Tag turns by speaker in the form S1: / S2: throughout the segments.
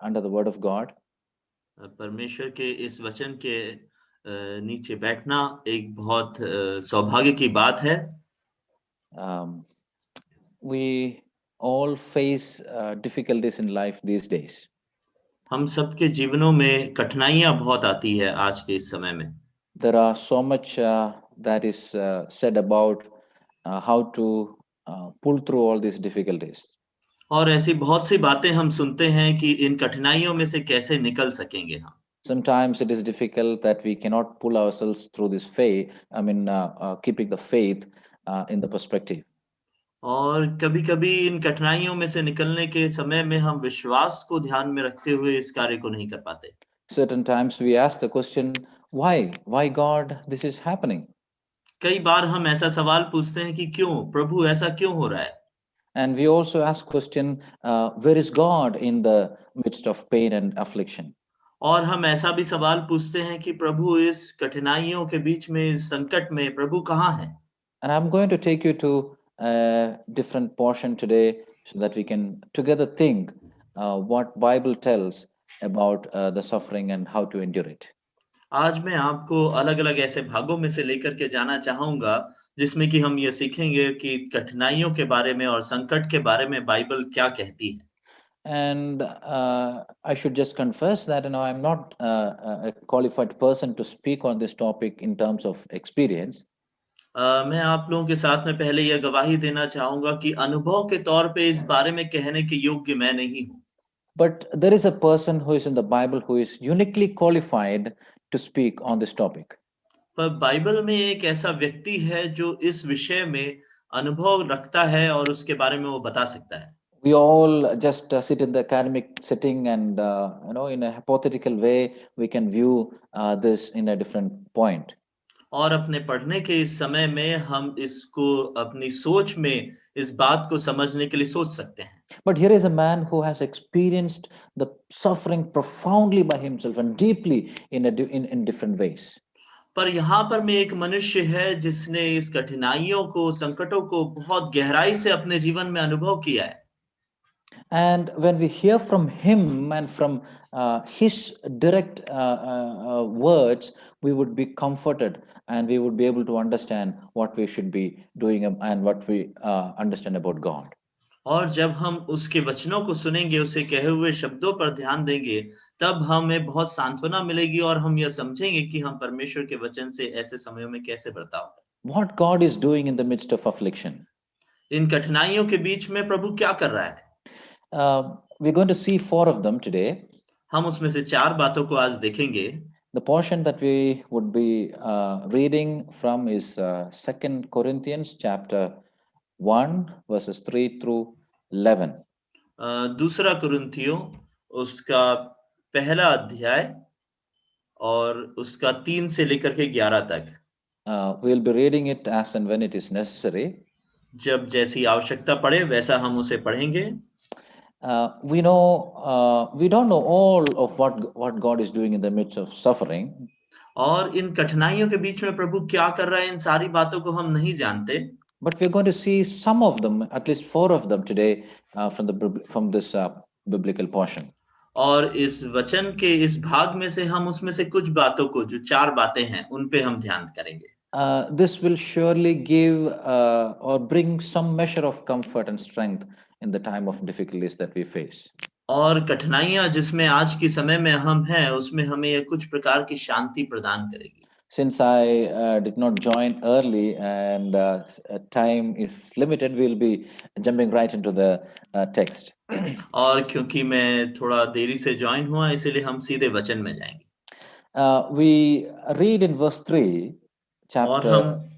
S1: under the word of God.
S2: परमेश्वर के इस वचन के नीचे बैठना एक बहुत सौभाग्य की बात है।
S1: Um, we all face difficulties in life these days.
S2: हम सबके जीवनों में कठिनाइयां बहुत आती है आज के इस समय में।
S1: There are so much that is said about how to pull through all these difficulties.
S2: और ऐसी बहुत सी बातें हम सुनते हैं कि इन कठिनाइयों में से कैसे निकल सकेंगे हम।
S1: Sometimes it is difficult that we cannot pull ourselves through this faith. Keeping the faith in the perspective.
S2: और कभी-कभी इन कठिनाइयों में से निकलने के समय में हम विश्वास को ध्यान में रखते हुए इस कार्य को नहीं कर पाते।
S1: Certain times we ask the question, why? Why God, this is happening?
S2: कई बार हम ऐसा सवाल पूछते हैं कि क्यों प्रभु ऐसा क्यों हो रहा है?
S1: And we also ask question, where is God in the midst of pain and affliction?
S2: और हम ऐसा भी सवाल पूछते हैं कि प्रभु इस कठिनाइयों के बीच में, इस संकट में प्रभु कहाँ है?
S1: And I'm going to take you to a different portion today so that we can together think what Bible tells about the suffering and how to endure it.
S2: आज मैं आपको अलग-अलग ऐसे भागों में से लेकर के जाना चाहूँगा, जिसमें कि हम ये सीखेंगे कि कठिनाइयों के बारे में और संकट के बारे में बाइबल क्या कहती है।
S1: And I should just confess that I'm not a qualified person to speak on this topic in terms of experience.
S2: मैं आप लोगों के साथ में पहले यह गवाही देना चाहूँगा कि अनुभव के तौर पे इस बारे में कहने के योग्य मैं नहीं हूँ।
S1: But there is a person who is in the Bible who is uniquely qualified to speak on this topic.
S2: पर बाइबल में एक ऐसा व्यक्ति है जो इस विषय में अनुभव रखता है और उसके बारे में वो बता सकता है।
S1: We all just sit in the academic setting and in a hypothetical way we can view this in a different point.
S2: और अपने पढ़ने के इस समय में हम इसको अपनी सोच में इस बात को समझने के लिए सोच सकते हैं।
S1: But here is a man who has experienced the suffering profoundly by himself and deeply in different ways.
S2: पर यहाँ पर में एक मनुष्य है जिसने इस कठिनाइयों को, संकटों को बहुत गहराई से अपने जीवन में अनुभव किया है।
S1: And when we hear from him and from his direct words, we would be comforted and we would be able to understand what we should be doing and what we understand about God.
S2: और जब हम उसके वचनों को सुनेंगे, उसे कहे हुए शब्दों पर ध्यान देंगे, तब हमें बहुत सांत्वना मिलेगी और हम यह समझेंगे कि हम परमेश्वर के वचन से ऐसे समयों में कैसे बर्ताव करें।
S1: What God is doing in the midst of affliction.
S2: इन कठिनाइयों के बीच में प्रभु क्या कर रहा है?
S1: We're going to see 4 of them today.
S2: हम उसमें से 4 बातों को आज देखेंगे।
S1: The portion that we would be reading from is 2 Corinthians chapter 1 verses 3 through 11.
S2: दूसरा कुरिन्थियों उसका पहला अध्याय और उसका 3 से लेकर के 11 तक।
S1: We'll be reading it as and when it is necessary.
S2: जब जैसी आवश्यकता पड़े वैसा हम उसे पढ़ेंगे।
S1: We don't know all of what God is doing in the midst of suffering.
S2: और इन कठिनाइयों के बीच में प्रभु क्या कर रहा है, इन सारी बातों को हम नहीं जानते।
S1: But we're going to see some of them, at least 4 of them today, from this biblical portion.
S2: और इस वचन के इस भाग में से हम उसमें से कुछ बातों को, जो 4 बातें हैं, उन पे हम ध्यान करेंगे।
S1: This will surely give or bring some measure of comfort and strength in the time of difficulties that we face.
S2: और कठिनाइयां जिसमें आज के समय में हम हैं, उसमें हमें यह कुछ प्रकार की शांति प्रदान करेगी।
S1: Since I did not join early and time is limited, we'll be jumping right into the text.
S2: और क्योंकि मैं थोड़ा देरी से ज्वाइन हुआ, इसलिए हम सीधे वचन में जाएंगे।
S1: We read in verse 3,
S2: और
S1: chapter
S2: हम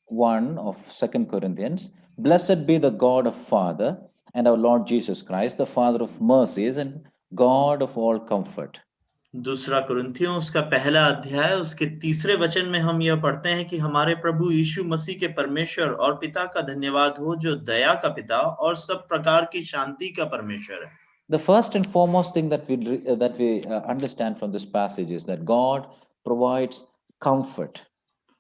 S1: 1 of 2 Corinthians, Blessed be the God of Father and our Lord Jesus Christ, the Father of mercies and God of all comfort.
S2: दूसरा कुरिन्थियों उसका पहला अध्याय उसके 3 वचन में हम यह पढ़ते हैं कि हमारे प्रभु यीशु मसीह के परमेश्वर और पिता का धन्यवाद हो, जो दया का पिता और सब प्रकार की शांति का परमेश्वर है।
S1: The first and foremost thing that we understand from this passage is that God provides comfort.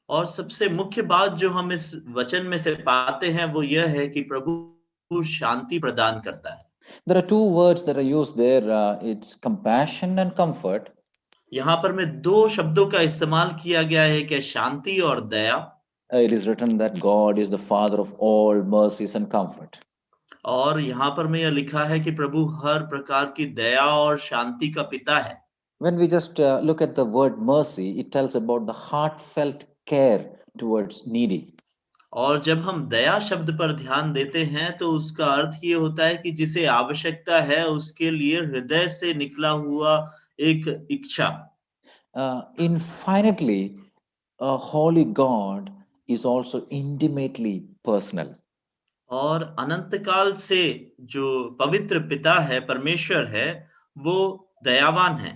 S2: और सबसे मुख्य बात जो हम इस वचन में से पाते हैं वो यह है कि प्रभु शांति प्रदान करता है।
S1: There are two words that are used there. It's compassion and comfort.
S2: यहाँ पर में दो शब्दों का इस्तेमाल किया गया है कि शांति और दया।
S1: It is written that God is the Father of all mercies and comfort.
S2: और यहाँ पर में यह लिखा है कि प्रभु हर प्रकार की दया और शांति का पिता है।
S1: When we just look at the word mercy, it tells about the heartfelt care towards needy.
S2: और जब हम दया शब्द पर ध्यान देते हैं तो उसका अर्थ ये होता है कि जिसे आवश्यकता है उसके लिए हृदय से निकला हुआ एक इच्छा।
S1: Infinitely, a holy God is also intimately personal.
S2: और अनंत काल से जो पवित्र पिता है, परमेश्वर है, वो दयावान है।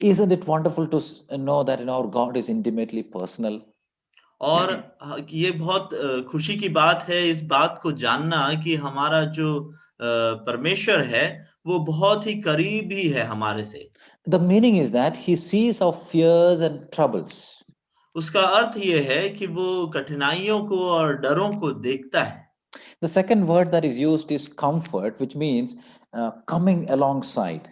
S1: Isn't it wonderful to know that our God is intimately personal?
S2: और ये बहुत खुशी की बात है इस बात को जानना कि हमारा जो परमेश्वर है, वो बहुत ही करीबी है हमारे से।
S1: The meaning is that He sees our fears and troubles.
S2: उसका अर्थ ये है कि वो कठिनाइयों को और डरों को देखता है।
S1: The second word that is used is comfort, which means coming alongside.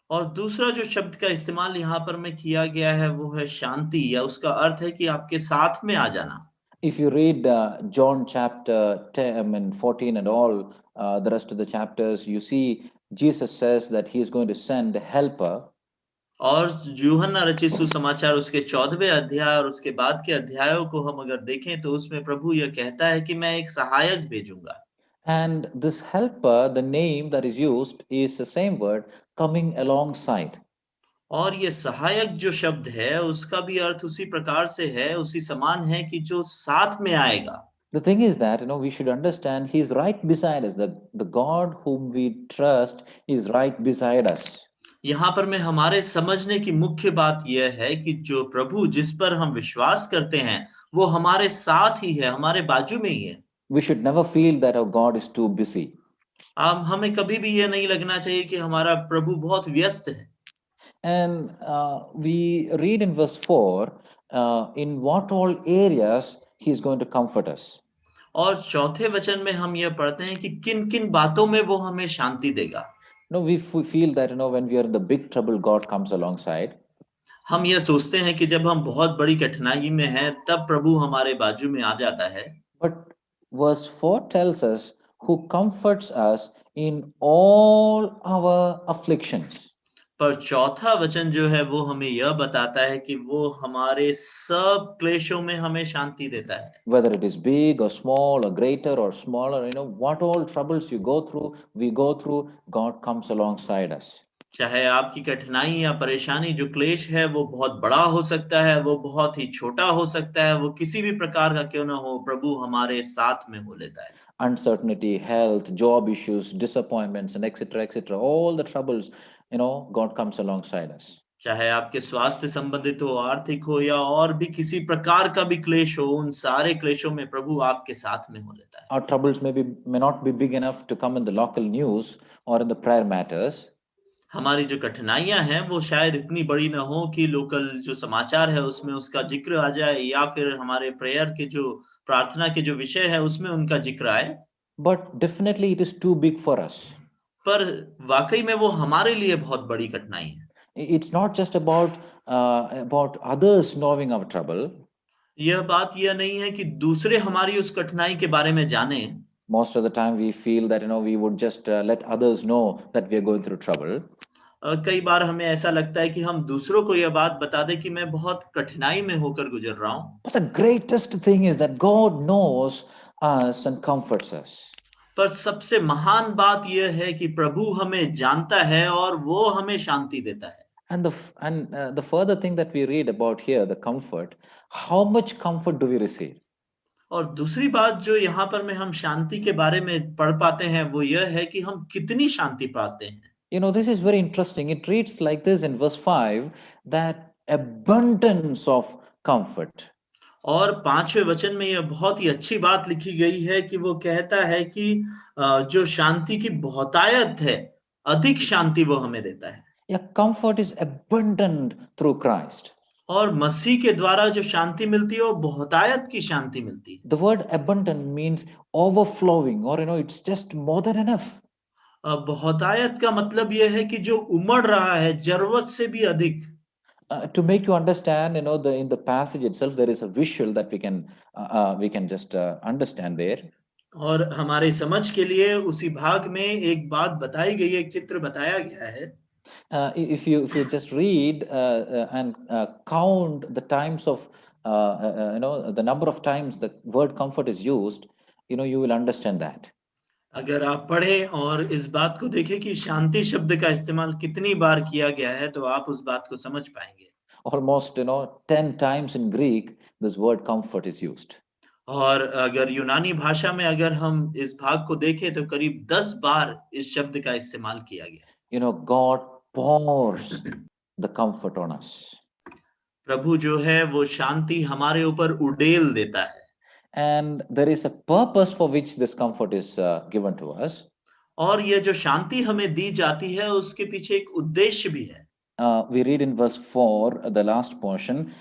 S2: और दूसरा जो शब्द का इस्तेमाल यहाँ पर में किया गया है वो है शांति, या उसका अर्थ है कि आपके साथ में आ जाना।
S1: If you read John chapter 10, I mean 14 and all the rest of the chapters, you see Jesus says that He is going to send a helper.
S2: और यूहन्ना रचित सुसमाचार उसके 14वें अध्याय और उसके बाद के अध्यायों को हम अगर देखें तो उसमें प्रभु यह कहता है कि मैं एक सहायक भेजूंगा।
S1: And this helper, the name that is used is the same word, coming alongside.
S2: और ये सहायक जो शब्द है उसका भी अर्थ उसी प्रकार से है, उसी समान है कि जो साथ में आएगा।
S1: The thing is that, we should understand He is right beside us. The God whom we trust is right beside us.
S2: यहाँ पर मैं हमारे समझने की मुख्य बात यह है कि जो प्रभु जिस पर हम विश्वास करते हैं, वो हमारे साथ ही है, हमारे बाजू में ही है।
S1: We should never feel that our God is too busy.
S2: हमें कभी भी ये नहीं लगना चाहिए कि हमारा प्रभु बहुत व्यस्त है।
S1: And we read in verse 4 in what all areas He is going to comfort us.
S2: और चौथे वचन में हम यह पढ़ते हैं कि किन-किन बातों में वो हमें शांति देगा।
S1: We feel that when we are in the big trouble, God comes alongside.
S2: हम यह सोचते हैं कि जब हम बहुत बड़ी कठिनाई में हैं, तब प्रभु हमारे बाजू में आ जाता है।
S1: But verse 4 tells us who comforts us in all our afflictions.
S2: पर चौथा वचन जो है वो हमें यह बताता है कि वो हमारे सब क्लेशों में हमें शांति देता है।
S1: Whether it is big or small or greater or smaller, what all troubles you go through, we go through, God comes alongside us.
S2: चाहे आपकी कठिनाई या परेशानी जो क्लेश है वो बहुत बड़ा हो सकता है, वो बहुत ही छोटा हो सकता है, वो किसी भी प्रकार का क्यों ना हो, प्रभु हमारे साथ में हो लेता है।
S1: Uncertainty, health, job issues, disappointments, and etc., etc., all the troubles, God comes alongside us.
S2: चाहे आपके स्वास्थ्य संबंधित हो, आर्थिक हो या और भी किसी प्रकार का भी क्लेश हो, उन सारे क्लेशों में प्रभु आपके साथ में हो लेता है।
S1: Our troubles may not be big enough to come in the local news or in the prayer matters.
S2: हमारी जो कठिनाइयाँ हैं, वो शायद इतनी बड़ी ना हो कि लोकल जो समाचार है, उसमें उसका ज़िक्र आ जाए, या फिर हमारे प्रेयर के जो प्रार्थना के जो विषय है, उसमें उनका ज़िक्र आए।
S1: But definitely it is too big for us.
S2: पर वाक़ई में वो हमारे लिए बहुत बड़ी कठिनाई है।
S1: It's not just about others knowing our trouble.
S2: यह बात यह नहीं है कि दूसरे हमारी उस कठिनाई के बारे में जानें।
S1: Most of the time we feel that we would just let others know that we are going through trouble.
S2: कई बार हमें ऐसा लगता है कि हम दूसरों को यह बात बता दें कि मैं बहुत कठिनाई में होकर गुज़र रहा हूँ।
S1: But the greatest thing is that God knows us and comforts us.
S2: पर सबसे महान बात यह है कि प्रभु हमें जानता है और वो हमें शांति देता है।
S1: And the further thing that we read about here, the comfort, how much comfort do we receive?
S2: और दूसरी बात जो यहाँ पर में हम शांति के बारे में पढ़ पाते हैं वो यह है कि हम कितनी शांति पाते हैं।
S1: This is very interesting. It reads like this in verse 5 that abundance of comfort.
S2: और 5वें वचन में यह बहुत ही अच्छी बात लिखी गई है कि वो कहता है कि जो शांति की बहुतायत है, अधिक शांति वो हमें देता है।
S1: Yeah, comfort is abundant through Christ.
S2: और मसीह के द्वारा जो शांति मिलती है वो बहुतायत की शांति मिलती है।
S1: The word abundant means overflowing, or it's just more than enough.
S2: बहुतायत का मतलब यह है कि जो उमड़ रहा है जरूरत से भी अधिक।
S1: To make you understand, the in the passage itself, there is a visual that we can just understand there.
S2: और हमारे समझ के लिए उसी भाग में एक बात बताई गई है, एक चित्र बताया गया है।
S1: If you just read and count the times of the number of times the word comfort is used, you will understand that.
S2: अगर आप पढ़ें और इस बात को देखें कि शांति शब्द का इस्तेमाल कितनी बार किया गया है, तो आप उस बात को समझ पाएंगे।
S1: Almost 10 times in Greek this word comfort is used.
S2: और अगर यूनानी भाषा में अगर हम इस भाग को देखें तो करीब 10 बार इस शब्द का इस्तेमाल किया गया है।
S1: God pours the comfort on us.
S2: प्रभु जो है वो शांति हमारे ऊपर उड़ेल देता है।
S1: And there is a purpose for which this comfort is given to us.
S2: और ये जो शांति हमें दी जाती है उसके पीछे एक उद्देश्य भी है।
S1: We read in verse 4, the last portion,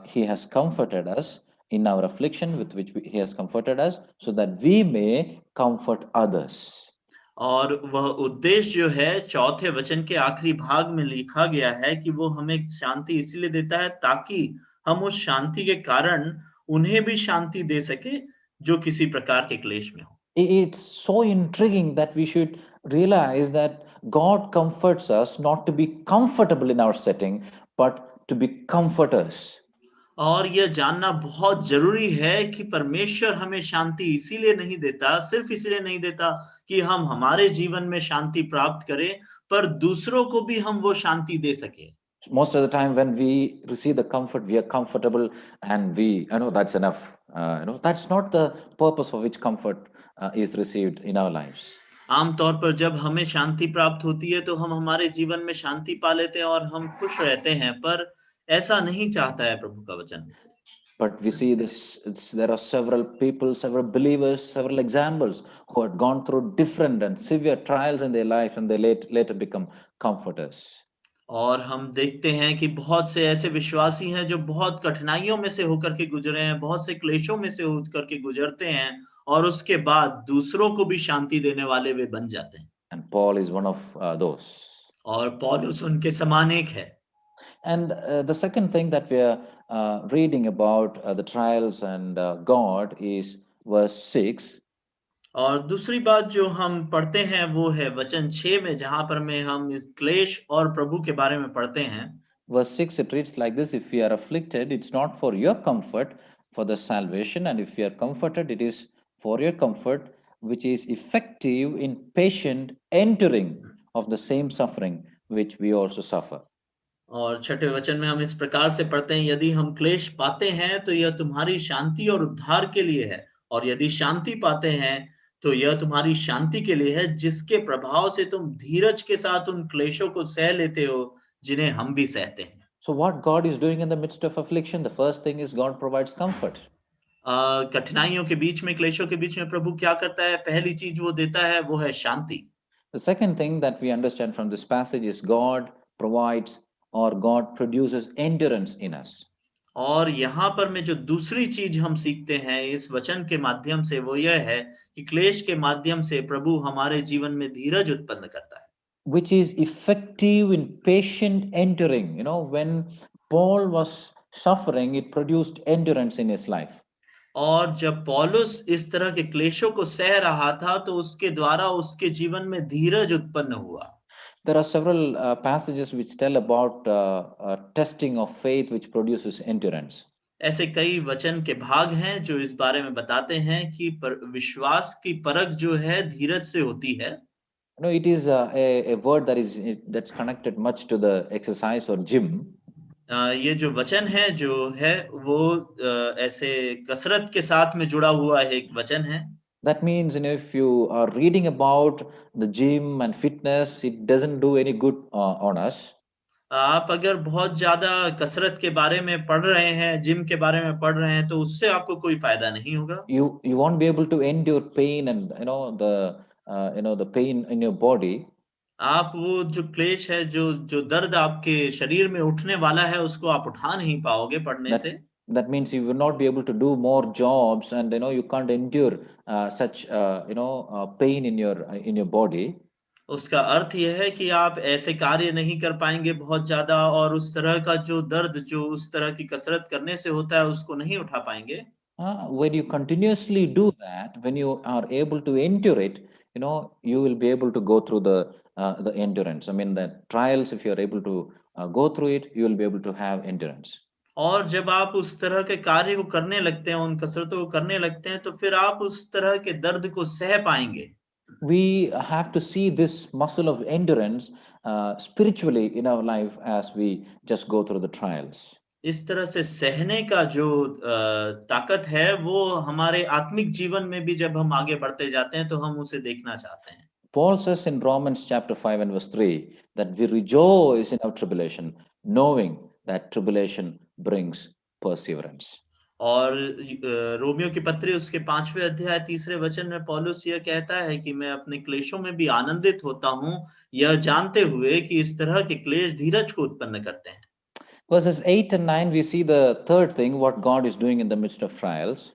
S1: he has comforted us in our affliction with which he has comforted us so that we may comfort others.
S2: और वह उद्देश्य जो है चौथे वचन के आखिरी भाग में लिखा गया है कि वो हमें शांति इसलिए देता है ताकि हम उस शांति के कारण उन्हें भी शांति दे सके जो किसी प्रकार के क्लेश में हो।
S1: It's so intriguing that we should realize that God comforts us not to be comfortable in our setting, but to be comforters.
S2: और यह जानना बहुत जरूरी है कि परमेश्वर हमें शांति इसीलिए नहीं देता, सिर्फ इसीलिए नहीं देता कि हम हमारे जीवन में शांति प्राप्त करें, पर दूसरों को भी हम वो शांति दे सके।
S1: Most of the time when we receive the comfort, we are comfortable and that's enough. That's not the purpose for which comfort is received in our lives.
S2: आमतौर पर जब हमें शांति प्राप्त होती है तो हम हमारे जीवन में शांति पा लेते हैं और हम खुश रहते हैं, पर ऐसा नहीं चाहता है प्रभु का वचन हमसे।
S1: But we see this, there are several people, several believers, several examples who had gone through different and severe trials in their life and they later become comforters.
S2: और हम देखते हैं कि बहुत से ऐसे विश्वासी हैं जो बहुत कठिनाइयों में से होकर के गुजरे हैं, बहुत से क्लेशों में से होकर के गुजरते हैं और उसके बाद दूसरों को भी शांति देने वाले वे बन जाते हैं।
S1: And Paul is one of those.
S2: और पौलुस उनके समान एक है।
S1: And the second thing that we are reading about the trials and God is verse 6.
S2: और दूसरी बात जो हम पढ़ते हैं वो है वचन 6 में, जहां पर में हम इस क्लेश और प्रभु के बारे में पढ़ते हैं।
S1: Verse 6, it reads like this: if we are afflicted, it's not for your comfort, for the salvation, and if we are comforted, it is for your comfort, which is effective in patient entering of the same suffering which we also suffer.
S2: और छठे वचन में हम इस प्रकार से पढ़ते हैं, यदि हम क्लेश पाते हैं तो यह तुम्हारी शांति और उद्धार के लिए है, और यदि शांति पाते हैं तो यह तुम्हारी शांति के लिए है, जिसके प्रभाव से तुम धीरज के साथ उन क्लेशों को सह लेते हो जिन्हें हम भी सहते हैं।
S1: So, what God is doing in the midst of affliction, the first thing is God provides comfort.
S2: कठिनाइयों के बीच में, क्लेशों के बीच में प्रभु क्या करता है? पहली चीज वो देता है वो है शांति।
S1: The second thing that we understand from this passage is God provides or God produces endurance in us.
S2: और यहाँ पर में जो दूसरी चीज हम सीखते हैं इस वचन के माध्यम से वो यह है कि क्लेश के माध्यम से प्रभु हमारे जीवन में धीरज उत्पन्न करता है।
S1: Which is effective in patient enduring. When Paul was suffering, it produced endurance in his life.
S2: और जब पौलुस इस तरह के क्लेशों को सह रहा था तो उसके द्वारा उसके जीवन में धीरज उत्पन्न हुआ।
S1: There are several passages which tell about testing of faith which produces endurance.
S2: ऐसे कई वचन के भाग हैं जो इस बारे में बताते हैं कि विश्वास की परख जो है धीरज से होती है।
S1: It is a word that's connected much to the exercise or gym.
S2: ये जो वचन है जो है वो ऐसे कसरत के साथ में जुड़ा हुआ है, एक वचन है।
S1: That means, if you are reading about the gym and fitness, it doesn't do any good on us.
S2: आप अगर बहुत ज्यादा कसरत के बारे में पढ़ रहे हैं, जिम के बारे में पढ़ रहे हैं, तो उससे आपको कोई फायदा नहीं होगा।
S1: You won't be able to endure pain and the pain in your body.
S2: आप वो जो क्लेश है, जो जो दर्द आपके शरीर में उठने वाला है, उसको आप उठा नहीं पाओगे पढ़ने
S1: That
S2: से।
S1: that means you will not be able to do more jobs, and you can't endure such pain in your body.
S2: उसका अर्थ यह है कि आप ऐसे कार्य नहीं कर पाएंगे बहुत ज्यादा, और उस तरह का जो दर्द जो उस तरह की कसरत करने से होता है उसको नहीं उठा पाएंगे।
S1: When you continuously do that, when you are able to endure it, you will be able to go through the endurance. I mean, the trials. If you are able to go through it, you will be able to have endurance.
S2: और जब आप उस तरह के कार्य को करने लगते हैं, उन कसरतों को करने लगते हैं, तो फिर आप उस तरह के दर्द को सह पाएंगे।
S1: We have to see this muscle of endurance spiritually in our life as we just go through the trials.
S2: इस तरह से सहने का जो ताकत है, वो हमारे आत्मिक जीवन में भी जब हम आगे बढ़ते जाते हैं, तो हम उसे देखना चाहते हैं।
S1: Paul says in Romans chapter 5 and verse 3 that we rejoice in our tribulation, knowing that tribulation brings perseverance.
S2: और रोमियो की पत्री उसके 5वें अध्याय 3 वचन में पौलुस यह कहता है कि मैं अपने क्लेशों में भी आनंदित होता हूँ, यह जानते हुए कि इस तरह के क्लेश धीरज को उत्पन्न करते हैं।
S1: Verses 8 and 9, we see the third thing, what God is doing in the midst of trials.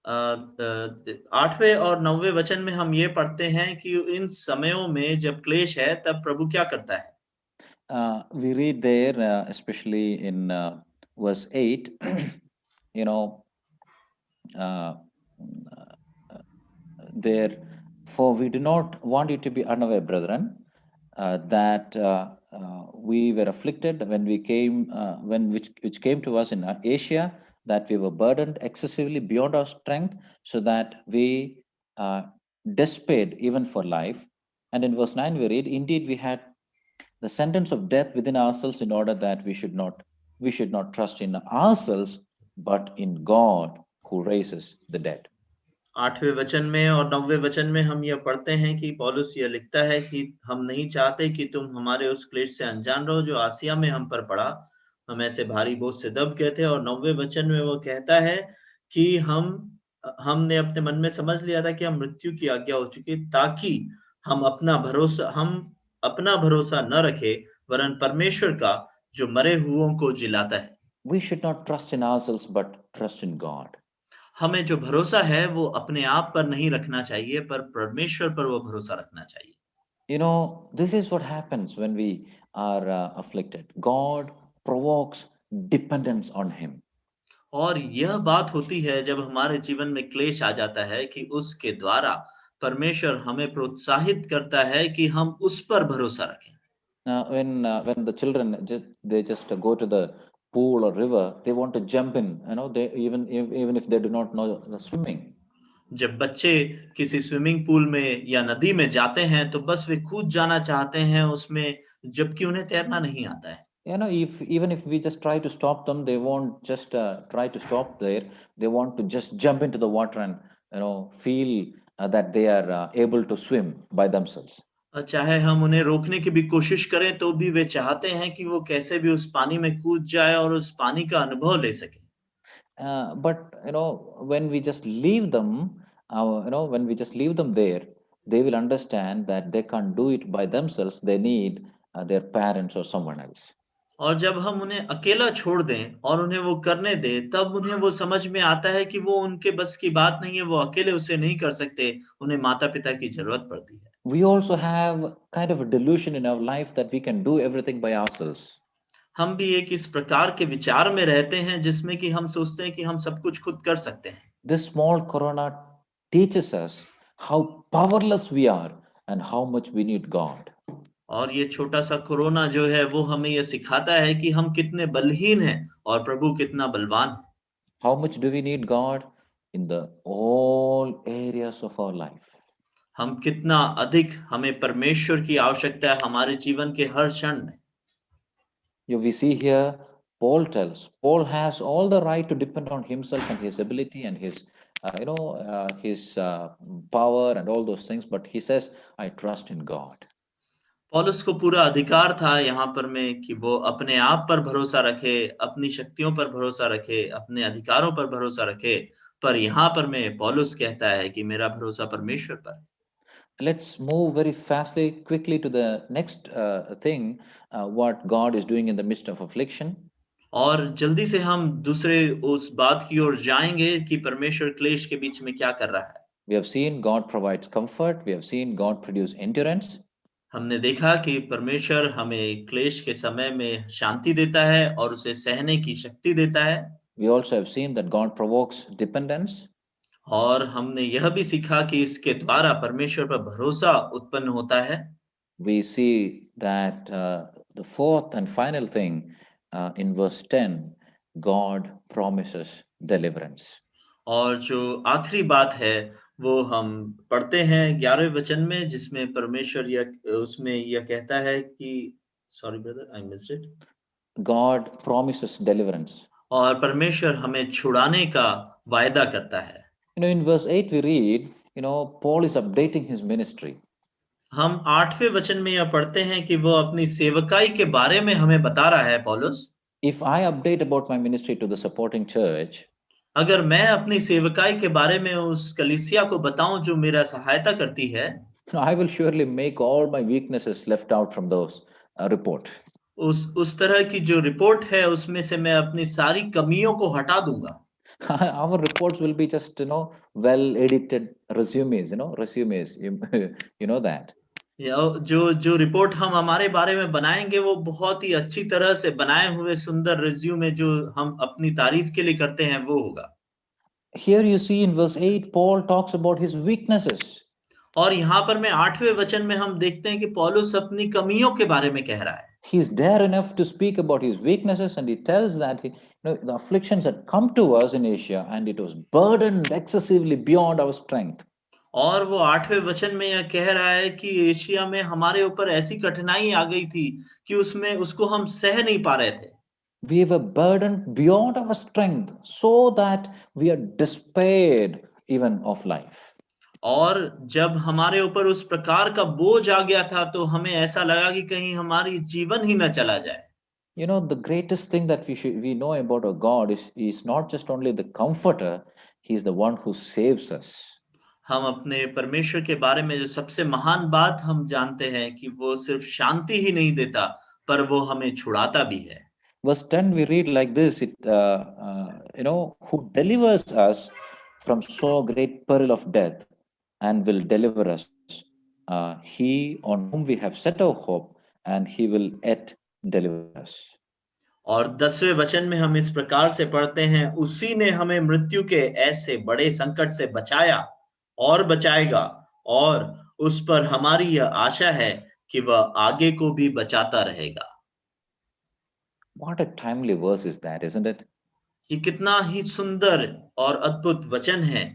S2: 8वें और 9वें वचन में हम ये पढ़ते हैं कि इन समयों में जब क्लेश है, तब प्रभु क्या करता है।
S1: We read there, especially in verse 8, you know, uh, there, for we do not want you to be unaware, brethren, that we were afflicted when we came, when which came to us in Asia, that we were burdened excessively beyond our strength, so that we despaired even for life. And in verse 9 we read, indeed we had the sentence of death within ourselves, in order that we should not trust in ourselves, but in God who raises the dead.
S2: 8वें वचन में और 9वें वचन में हम यह पढ़ते हैं कि पौलुस यह लिखता है कि हम नहीं चाहते कि तुम हमारे उस क्लेश से अनजान रहो जो आसिया में हम पर पड़ा। हम ऐसे भारी बोझ से दब गए थे। और 9वें वचन में वो कहता है कि हमने अपने मन में समझ लिया था कि हम मृत्यु की आज्ञा हो चुकी, ताकि हम अपना भरोसा न रखें, वरन परमेश्वर का जो मरे हुओं को जिलाता है।
S1: We should not trust in ourselves, but trust in God.
S2: हमें जो भरोसा है वो अपने आप पर नहीं रखना चाहिए, पर परमेश्वर पर वो भरोसा रखना चाहिए।
S1: This is what happens when we are afflicted. God provokes dependence on Him.
S2: और यह बात होती है जब हमारे जीवन में क्लेश आ जाता है कि उसके द्वारा परमेश्वर हमें प्रोत्साहित करता है कि हम उस पर भरोसा रखें।
S1: When the children they just go to the pool or river, they want to jump in. They even if they do not know the swimming.
S2: जब बच्चे किसी स्विमिंग पूल में या नदी में जाते हैं, तो बस वे कूद जाना चाहते हैं उसमें, जबकि उन्हें तैरना नहीं आता है।
S1: If even if we just try to stop them, they won't just try to stop there. They want to just jump into the water and feel that they are able to swim by themselves.
S2: और चाहे हम उन्हें रोकने की भी कोशिश करें, तो भी वे चाहते हैं कि वो कैसे भी उस पानी में कूद जाए और उस पानी का अनुभव ले सके।
S1: But when we just leave them, when we just leave them there, they will understand that they can't do it by themselves. They need their parents or someone else.
S2: और जब हम उन्हें अकेला छोड़ दें और उन्हें वो करने दें, तब उन्हें वो समझ में आता है कि वो उनके बस की बात नहीं है, वो अकेले उसे नहीं कर सकते, उन्हें माता-पिता की ज़रूरत पड़ती है।
S1: We also have kind of a delusion in our life that we can do everything by ourselves.
S2: हम भी एक इस प्रकार के विचार में रहते हैं जिसमें कि हम सोचते हैं कि हम सब कुछ खुद कर सकते हैं।
S1: This small corona teaches us how powerless we are and how much we need God.
S2: और ये छोटा-सा कोरोना जो है, वो हमें ये सिखाता है कि हम कितने बलहीन हैं और प्रभु कितना बलवान है।
S1: How much do we need God? In the all areas of our life.
S2: हम कितना अधिक हमें परमेश्वर की आवश्यकता है हमारे जीवन के हर क्षण में।
S1: We see here, Paul has all the right to depend on himself and his ability and his power and all those things, but he says, I trust in God.
S2: पौलुस को पूरा अधिकार था यहाँ पर में कि वो अपने आप पर भरोसा रखे, अपनी शक्तियों पर भरोसा रखे, अपने अधिकारों पर भरोसा रखे, पर यहाँ पर में पौलुस कहता है कि मेरा भरोसा परमेश्वर पर है।
S1: Let's move very quickly to the next thing, what God is doing in the midst of affliction.
S2: और जल्दी से हम दूसरे उस बात की ओर जाएँगे कि परमेश्वर क्लेश के बीच में क्या कर रहा है।
S1: We have seen God provides comfort. We have seen God produce endurance.
S2: हमने देखा कि परमेश्वर हमें क्लेश के समय में शांति देता है और उसे सहने की शक्ति देता है।
S1: We also have seen that God provokes dependence.
S2: और हमने यह भी सीखा कि इसके द्वारा परमेश्वर पर भरोसा उत्पन्न होता है।
S1: We see that the fourth and final thing in verse 10, God promises deliverance.
S2: और जो आखिरी बात है वो हम पढ़ते हैं 11वें वचन में, जिसमें परमेश्वर यह उसमें यह कहता है कि sorry brother I missed it.
S1: God promises deliverance.
S2: और परमेश्वर हमें छुड़ाने का वायदा करता है।
S1: In verse 8, we read, Paul is updating his ministry.
S2: हम 8वें वचन में यह पढ़ते हैं कि वो अपनी सेवकाई के बारे में हमें बता रहा है पौलुस।
S1: If I update about my ministry to the supporting church,
S2: अगर मैं अपनी सेवकाई के बारे में उस कलीसिया को बताऊं जो मेरा सहायता करती है,
S1: I will surely make all my weaknesses left out from those report.
S2: उस तरह की जो रिपोर्ट है उसमें से मैं अपनी सारी कमियों को हटा दूंगा।
S1: Our reports will be just, well edited resumes, resumes. You know that.
S2: जो जो रिपोर्ट हम हमारे बारे में बनाएंगे वो बहुत ही अच्छी तरह से बनाए हुए सुंदर रिज्यूमे जो हम अपनी तारीफ के लिए करते हैं वो होगा।
S1: Here you see in verse 8, Paul talks about his weaknesses.
S2: और यहाँ पर मैं 8वें वचन में हम देखते हैं कि पौलुस अपनी कमियों के बारे में कह रहा है।
S1: He's dare enough to speak about his weaknesses, and he tells that the afflictions had come to us in Asia, and it was burdened excessively beyond our strength.
S2: और वो 8वें वचन में यह कह रहा है कि एशिया में हमारे ऊपर ऐसी कठिनाई आ गई थी कि उसमें उसको हम सह नहीं पा रहे थे।
S1: We were burdened beyond our strength, so that we are despaired even of life.
S2: और जब हमारे ऊपर उस प्रकार का बोझ आ गया था तो हमें ऐसा लगा कि कहीं हमारी जीवन ही न चला जाए।
S1: The greatest thing that we know about our God is not just only the comforter, he is the one who saves us.
S2: हम अपने परमेश्वर के बारे में जो सबसे महान बात हम जानते हैं कि वो सिर्फ शांति ही नहीं देता, पर वो हमें छुड़ाता भी है।
S1: Verse 10, we read like this, who delivers us from so great peril of death and will deliver us. He on whom we have set our hope, and he will yet deliver us.
S2: और 10वें वचन में हम इस प्रकार से पढ़ते हैं, उसी ने हमें मृत्यु के ऐसे बड़े संकट से बचाया और बचाएगा, और उस पर हमारी यह आशा है कि वह आगे को भी बचाता रहेगा।
S1: What a timely verse is that, isn't it?
S2: ये कितना ही सुंदर और अद्भुत वचन है।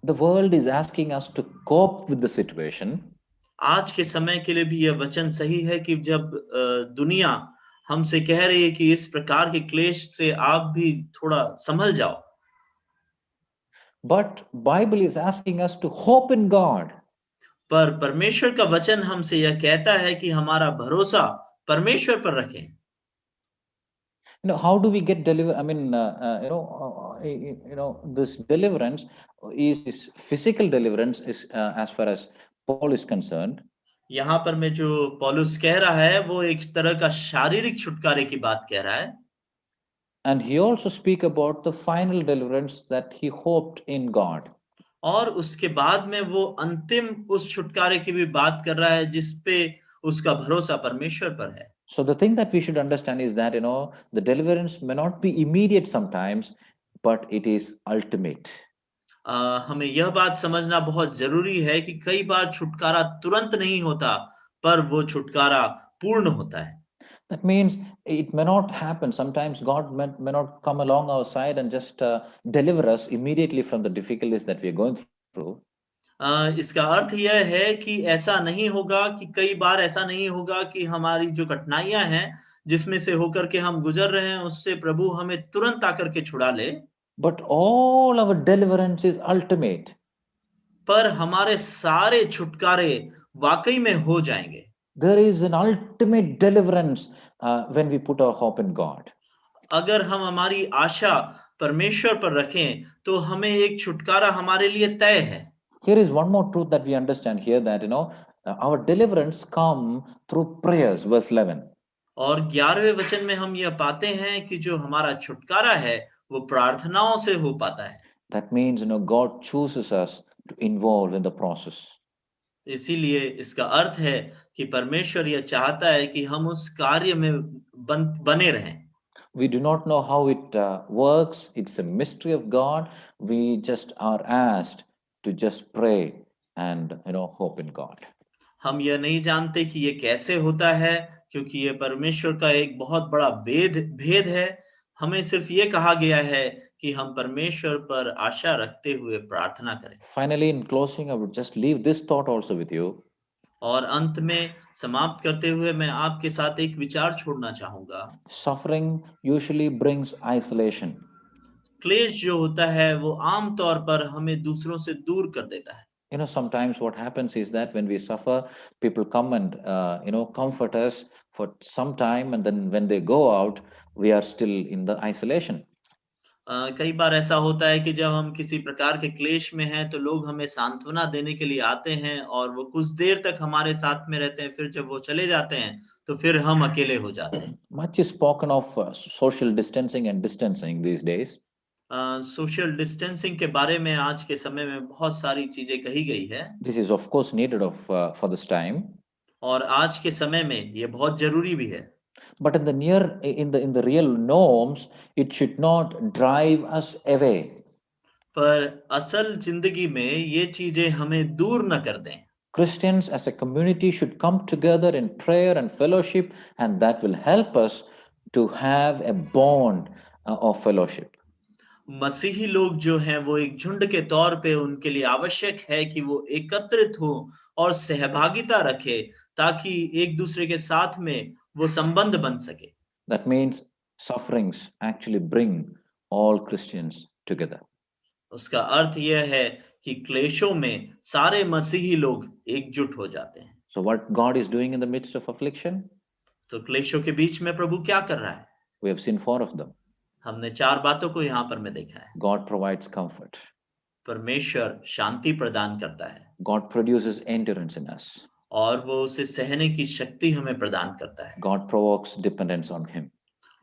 S1: The world is asking us to cope with the situation.
S2: आज के समय के लिए भी यह वचन सही है कि जब दुनिया हमसे कह रही है कि इस प्रकार के क्लेश से आप भी थोड़ा संभल जाओ,
S1: But Bible is asking us to hope in God.
S2: पर परमेश्वर का वचन हमसे यह कहता है कि हमारा भरोसा परमेश्वर पर रखें।
S1: How do we get deliver? I mean, this deliverance is physical deliverance is as far as Paul is concerned,
S2: यहाँ पर मैं जो पौलुस कह रहा है वो एक तरह का शारीरिक छुटकारे की बात कह रहा है।
S1: and he also speak about the final deliverance that he hoped in God.
S2: और उसके बाद में वो अंतिम उस छुटकारे की भी बात कर रहा है जिस पे उसका भरोसा परमेश्वर पर है।
S1: So the thing that we should understand is that the deliverance may not be immediate sometimes, but it is ultimate.
S2: हमें यह बात समझना बहुत जरूरी है कि कई बार छुटकारा तुरंत नहीं होता, पर वो छुटकारा पूर्ण होता है।
S1: That means it may not happen. Sometimes God may not come along our side and just deliver us immediately from the difficulties that we are going through.
S2: इसका अर्थ यह है कि ऐसा नहीं होगा कि कई बार ऐसा नहीं होगा कि हमारी जो कठिनाइयां हैं जिसमें से होकर के हम गुजर रहे हैं उससे प्रभु हमें तुरंत आकर के छुड़ा ले,
S1: But all our deliverance is ultimate.
S2: पर हमारे सारे छुटकारे वाकई में हो जाएंगे।
S1: There is an ultimate deliverance when we put our hope in God.
S2: अगर हम हमारी आशा परमेश्वर पर रखें तो हमें एक छुटकारा हमारे लिए तय है।
S1: Here is one more truth that we understand here, that our deliverance come through prayers, verse 11.
S2: और 11वें वचन में हम यह पाते हैं कि जो हमारा छुटकारा है वो प्रार्थनाओं से हो पाता है।
S1: That means God chooses us to involve in the process.
S2: इसीलिए इसका अर्थ है कि परमेश्वर यह चाहता है कि हम उस कार्य में बने रहें।
S1: We do not know how it works. It's a mystery of God. We just are asked to just pray and hope in God.
S2: हम यह नहीं जानते कि ये कैसे होता है, क्योंकि ये परमेश्वर का एक बहुत बड़ा भेद है। हमें सिर्फ ये कहा गया है कि हम परमेश्वर पर आशा रखते हुए प्रार्थना करें।
S1: Finally, in closing, I would just leave this thought also with you.
S2: और अंत में समाप्त करते हुए मैं आपके साथ एक विचार छोड़ना चाहूंगा।
S1: Suffering usually brings isolation.
S2: क्लेश जो होता है वो आम तौर पर हमें दूसरों से दूर कर देता है।
S1: Sometimes what happens is that when we suffer, people come and comfort us for some time, and then when they go out, we are still in the isolation.
S2: कई बार ऐसा होता है कि जब हम किसी प्रकार के क्लेश में हैं तो लोग हमें सांत्वना देने के लिए आते हैं और वो कुछ देर तक हमारे साथ में रहते हैं, फिर जब वो चले जाते हैं तो फिर हम अकेले हो जाते हैं।
S1: Much is spoken of social distancing and distancing these days.
S2: Social distancing के बारे में आज के समय में बहुत सारी चीजें कही गई है
S1: This is of course needed for this time.
S2: और आज के समय में ये बहुत जरूरी भी है।
S1: But in the real norms, it should not drive us away.
S2: पर असल जिंदगी में ये चीजें हमें दूर न कर दें।
S1: Christians as a community should come together in prayer and fellowship, and that will help us to have a bond of fellowship.
S2: मसीही लोग जो हैं वो एक झुंड के तौर पे उनके लिए आवश्यक है कि वो एकत्रित हो और सहभागिता रखे, ताकि एक दूसरे के साथ में वो संबंध बन सके।
S1: That means sufferings actually bring all Christians together.
S2: उसका अर्थ यह है कि क्लेशों में सारे मसीही लोग एकजुट हो जाते हैं।
S1: So, what God is doing in the midst of affliction,
S2: तो क्लेशों के बीच में प्रभु क्या कर रहा है?
S1: we have seen 4 of them.
S2: हमने 4 बातों को यहाँ पर में देखा है।
S1: God provides comfort,
S2: परमेश्वर शांति प्रदान करता है
S1: God produces endurance in us,
S2: और वो उसे सहने की शक्ति हमें प्रदान करता है
S1: God provokes dependence on Him.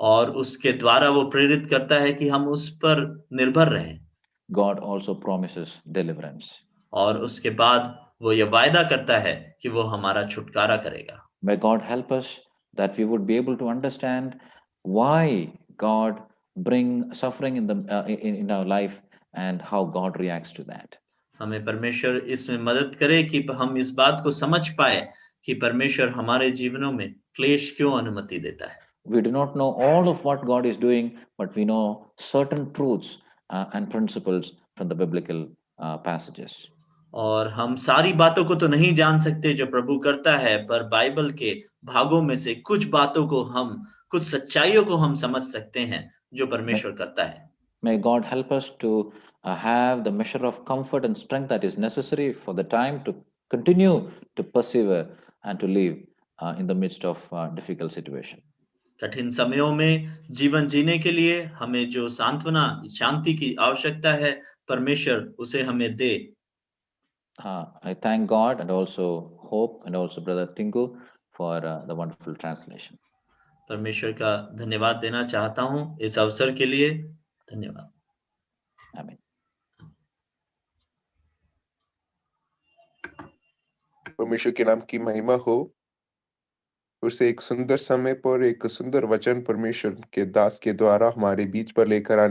S2: और उसके द्वारा वो प्रेरित करता है कि हम उस पर निर्भर रहें।
S1: God also promises deliverance.
S2: और उसके बाद वो ये वायदा करता है कि वो हमारा छुटकारा करेगा।
S1: May God help us that we would be able to understand why God bring suffering in our life and how God reacts to that.
S2: हमें परमेश्वर इसमें मदद करे कि हम इस बात को समझ पाए कि परमेश्वर हमारे जीवनों में क्लेश क्यों अनुमति देता है।
S1: We do not know all of what God is doing, but we know certain truths and principles from the biblical passages.
S2: और हम सारी बातों को तो नहीं जान सकते जो प्रभु करता है, पर बाइबल के भागों में से कुछ बातों को कुछ सच्चाइयों को हम समझ सकते हैं जो परमेश्वर करता है।
S1: May God help us to have the measure of comfort and strength that is necessary for the time to continue to persevere and to live in the midst of difficult situation.
S2: कठिन समयों में जीवन जीने के लिए हमें जो सांत्वना, शांति की आवश्यकता है, परमेश्वर उसे हमें दे।
S1: I thank God and also Hope and also Brother Tinku for the wonderful translation.
S2: परमेश्वर का धन्यवाद देना चाहता हूँ इस अवसर के लिए। धन्यवाद।
S1: Amen.
S3: परमेश्वर के नाम की महिमा हो। उसे एक सुंदर समय पर एक सुंदर वचन परमेश्वर के दास के द्वारा हमारे बीच पर लेकर आने